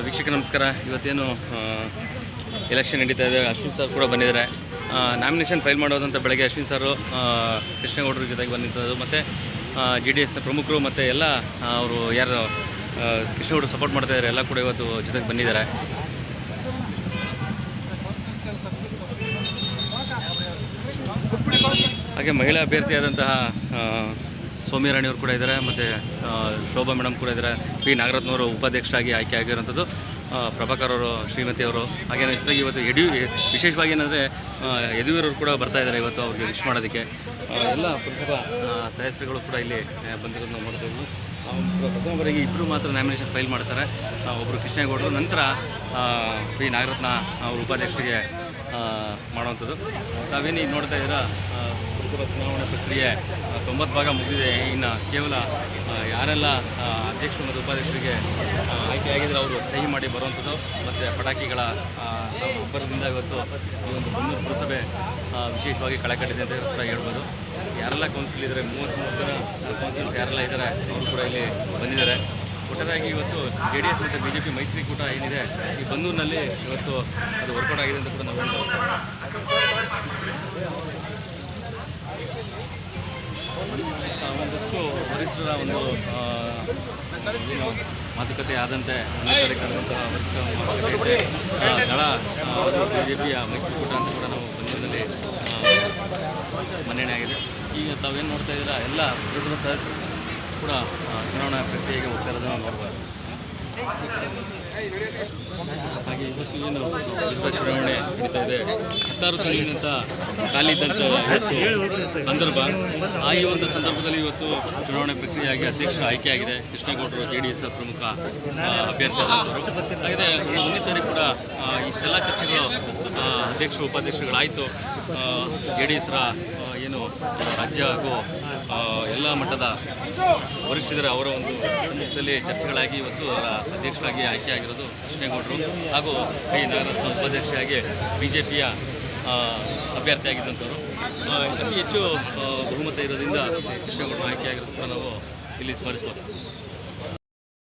ವೀಕ್ಷಕ ನಮಸ್ಕಾರ. ಇವತ್ತೇನು ಎಲೆಕ್ಷನ್ ನಡೀತಾ ಇದೆ, ಅಶ್ವಿನ್ ಸರ್ ಕೂಡ ಬಂದಿದ್ದಾರೆ. ನಾಮಿನೇಷನ್ ಫೈಲ್ ಮಾಡೋದಂತ ಬೆಳಗ್ಗೆ ಅಶ್ವಿನ್ ಸರು ಕೃಷ್ಣೇಗೌಡರ ಜೊತೆಗೆ ಬಂದಿದ್ದು, ಮತ್ತು JDSನ ಪ್ರಮುಖರು ಮತ್ತು ಎಲ್ಲ ಅವರು ಯಾರು ಕೃಷ್ಣೇಗೌಡರು ಸಪೋರ್ಟ್ ಮಾಡ್ತಾ ಇದ್ದಾರೆ ಎಲ್ಲ ಕೂಡ ಇವತ್ತು ಜೊತೆಗೆ ಬಂದಿದ್ದಾರೆ. ಹಾಗೆ ಮಹಿಳಾ ಅಭ್ಯರ್ಥಿಯಾದಂತಹ ಸೌಮ್ಯರಾಣಿಯವರು ಕೂಡ ಇದ್ದಾರೆ, ಮತ್ತು ಶೋಭಾ ಮೇಡಮ್ ಕೂಡ ಇದ್ದಾರೆ. ಪಿ ನಾಗರತ್ನವರು ಉಪಾಧ್ಯಕ್ಷರಾಗಿ ಆಯ್ಕೆ ಆಗಿರುವಂಥದ್ದು, ಪ್ರಭಾಕರ್ ಅವರು, ಶ್ರೀಮತಿಯವರು. ಹಾಗೇನೇ ಜೊತೆಗೆ ಇವತ್ತು ವಿಶೇಷವಾಗಿ ಏನಂದರೆ ಯದುವೀರವರು ಕೂಡ ಬರ್ತಾ ಇದ್ದಾರೆ ಇವತ್ತು ಅವ್ರಿಗೆ ವಿಶ್ ಮಾಡೋದಕ್ಕೆ. ಎಲ್ಲ ಪ್ರಮುಖ ಸದಸ್ಯರುಗಳು ಕೂಡ ಇಲ್ಲಿ ಬಂದಿರೋದು ನಾವು ನೋಡ್ತಾ ಇದ್ವಿ. ಪ್ರಥಮ ಬಾರಿಗೆ ಇಬ್ಬರು ಮಾತ್ರ ನಾಮಿನೇಷನ್ ಫೈಲ್ ಮಾಡ್ತಾರೆ, ಒಬ್ಬರು ಕೃಷ್ಣೇಗೌಡರು, ನಂತರ ಪಿ ನಾಗರತ್ನ ಅವರು ಉಪಾಧ್ಯಕ್ಷರಿಗೆ ಮಾಡುವಂಥದ್ದು. ತಾವೇನು ಈಗ ನೋಡ್ತಾ ಇದ್ದೀರಾ, ಚುನಾವಣಾ ಪ್ರಕ್ರಿಯೆ 90 ಭಾಗ ಮುಗಿದಿದೆ. ಇನ್ನು ಕೇವಲ ಯಾರೆಲ್ಲ ಅಧ್ಯಕ್ಷರು ಮತ್ತು ಉಪಾಧ್ಯಕ್ಷರಿಗೆ ಆಯ್ಕೆಯಾಗಿದ್ದರೆ ಅವರು ಸಹಿ ಮಾಡಿ ಬರುವಂಥದ್ದು, ಮತ್ತು ಪಟಾಕಿಗಳ ಅಬ್ಬರದಿಂದ ಇವತ್ತು ಈ ಒಂದು ಬನ್ನೂರು ಪುರಸಭೆ ವಿಶೇಷವಾಗಿ ಕಳೆಕಟ್ಟಿದೆ ಅಂತ ಕೂಡ ಹೇಳ್ಬೋದು. ಯಾರೆಲ್ಲ ಕೌನ್ಸಿಲ್ ಇದ್ದಾರೆ, 33 ಜನ ಕೌನ್ಸಿಲ್ ಯಾರೆಲ್ಲ ಇದ್ದಾರೆ ಅವರು ಕೂಡ ಇಲ್ಲಿ ಬಂದಿದ್ದಾರೆ. ಒಟ್ಟಾರೆಯಾಗಿ ಇವತ್ತು JDS ಮತ್ತು BJP ಮೈತ್ರಿಕೂಟ ಏನಿದೆ ಈ ಬನ್ನೂರಿನಲ್ಲಿ ಇವತ್ತು ಅದು ವರ್ಕೌಟ್ ಆಗಿದೆ ಅಂತ ಕೂಡ ನಾವು ಹೇಳ್ಬೋದು. ಒಂದಷ್ಟು ವರಿಷ್ಠರ ಒಂದು ಏನು ಮಾತುಕತೆ ಆದಂತೆ 1ನೇ ತಾರೀಕು ಆದಂತಹ ವರಿಷ್ಠರ ಮಾತುಕತೆ ಇದೆ. ದಳ BJPಯ ಮೈತ್ರಿಕೂಟ ಅಂತ ಕೂಡ ನಾವು ಬನ್ನೂರಿನಲ್ಲಿ ಮನ್ನಣೆ ಆಗಿದೆ. ಈಗ ತಾವೇನು ನೋಡ್ತಾ ಇದ್ದೀರಾ, ಎಲ್ಲ ದೊಡ್ಡ ಸದಸ್ಯರು ಕೂಡ ಚುನಾವಣಾ ಪ್ರಕ್ರಿಯೆಗೆ ಹೋಗ್ತಾ ಇರೋದನ್ನು ನೋಡ್ಬೋದು. ಹಾಗೆ ಇವತ್ತು ಏನು ಚುನಾವಣೆ ನಡೀತಾ ಇದೆ, 16 ತಿಂಗಳಿನಂತ ಖಾಲಿ ಇದ್ದಂಥ ಸಂದರ್ಭ. ಈ ಒಂದು ಸಂದರ್ಭದಲ್ಲಿ ಇವತ್ತು ಚುನಾವಣೆ ಪ್ರಕ್ರಿಯೆಯಾಗಿ ಅಧ್ಯಕ್ಷರ ಆಯ್ಕೆಯಾಗಿದೆ. ಕೃಷ್ಣೇಗೌಡರು JDS ಪ್ರಮುಖ ಅಭ್ಯರ್ಥಿ ಆದವರು. ಹಾಗೆ 1ನೇ ತಾರೀಕು ಕೂಡ ಇಷ್ಟೆಲ್ಲ ಚರ್ಚೆಗಳು ಅಧ್ಯಕ್ಷ ಉಪಾಧ್ಯಕ್ಷರುಗಳಾಯಿತು. JDSರ ಏನು ರಾಜ್ಯ ಹಾಗೂ ಎಲ್ಲ ಮಟ್ಟದ ವರಿಷ್ಠರಿದ್ದಾರೆ, ಅವರ ಒಂದು ಸಮ್ಮುಖದಲ್ಲಿ ಚರ್ಚೆಗಳಾಗಿ ಇವತ್ತು ಅಧ್ಯಕ್ಷರಾಗಿ ಆಯ್ಕೆಯಾಗಿರೋದು ಕೃಷ್ಣೇಗೌಡರು, ಹಾಗೂ ಪಿ ನಾಗರತ್ನ ಉಪಾಧ್ಯಕ್ಷರಾಗಿ BJPಯ ಅಭ್ಯರ್ಥಿಯಾಗಿದ್ದಂಥವರು. ಅತಿ ಹೆಚ್ಚು ಬಹುಮತ ಇರೋದ್ರಿಂದ ಕೃಷ್ಣೇಗೌಡರು ಆಯ್ಕೆಯಾಗಿರೋದು ಕೂಡ ನಾವು ಇಲ್ಲಿ ಸ್ಮರಿಸೋದು.